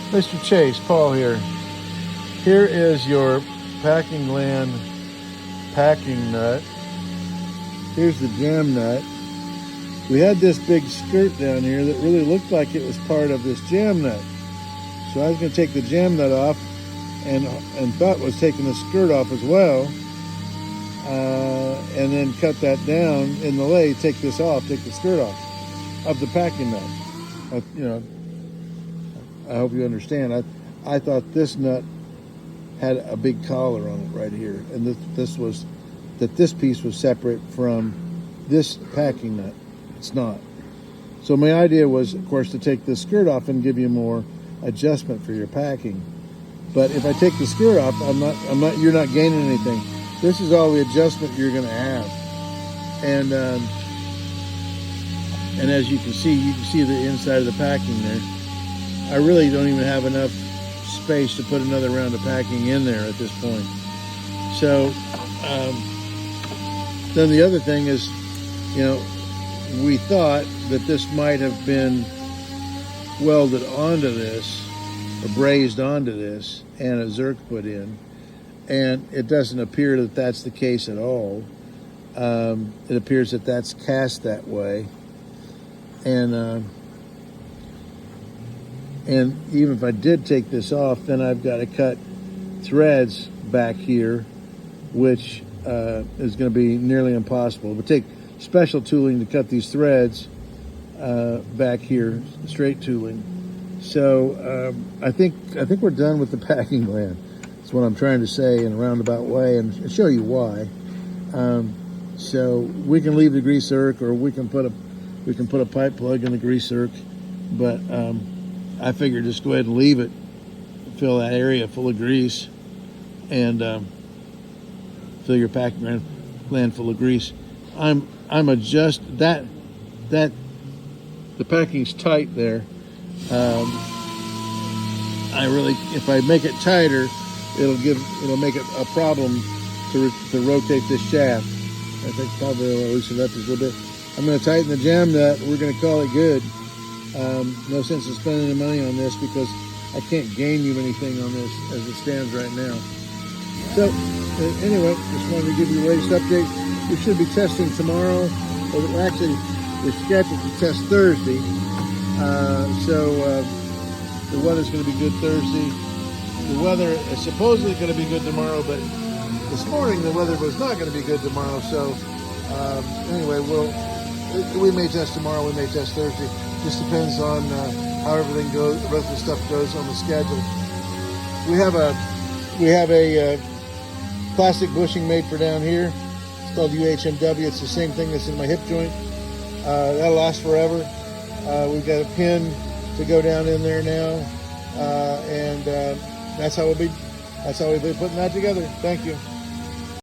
Mr. Chase, Paul here. Here is your Packing Land packing nut. Here's the jam nut. We had this big skirt down here that really looked like it was part of this jam nut. So I was going to take the jam nut off and thought was taking the skirt off as well. And then cut that down in the lathe, take this off, take the skirt off of the packing nut. I hope you understand. I thought this nut had a big collar on it right here, and this piece was separate from this packing nut. It's not. So my idea was, of course, to take this skirt off and give you more adjustment for your packing. But if I take the skirt off, you're not gaining anything. This is all the adjustment you're going to have, and as you can see the inside of the packing there. I really don't even have enough space to put another round of packing in there at this point. So then the other thing is, we thought that this might have been welded onto this or brazed onto this and a Zerk put in, and it doesn't appear that that's the case at all. It appears that that's cast that way, and even if I did take this off, then I've got to cut threads back here, which is going to be nearly impossible. It would take special tooling to cut these threads back here, straight tooling. So I think we're done with the Packing Land. That's what I'm trying to say in a roundabout way, and show you why. So we can leave the grease zerk, or we can put a pipe plug in the grease zerk, but I figured just go ahead and leave it, fill that area full of grease, and fill your Packing Land full of grease. I'm adjust that the packing's tight there. If I make it tighter, it'll make it a problem to rotate this shaft. I think probably I'll loosen it up just a little bit. I'm going to tighten the jam nut. We're going to call it good. No sense in spending any money on this because I can't gain you anything on this as it stands right now. So anyway, just wanted to give you the latest update. We should be testing tomorrow, or actually we're scheduled to test Thursday. So the weather's going to be good Thursday. The weather is supposedly going to be good tomorrow, but this morning the weather was not going to be good tomorrow. So anyway, we may test tomorrow, we may test Thursday. Just depends on how everything goes, the rest of the stuff goes on the schedule. We have a plastic bushing made for down here. It's called UHMW. It's the same thing that's in my hip joint. That'll last forever. We've got a pin to go down in there now, and that's how we'll be putting that together. Thank you.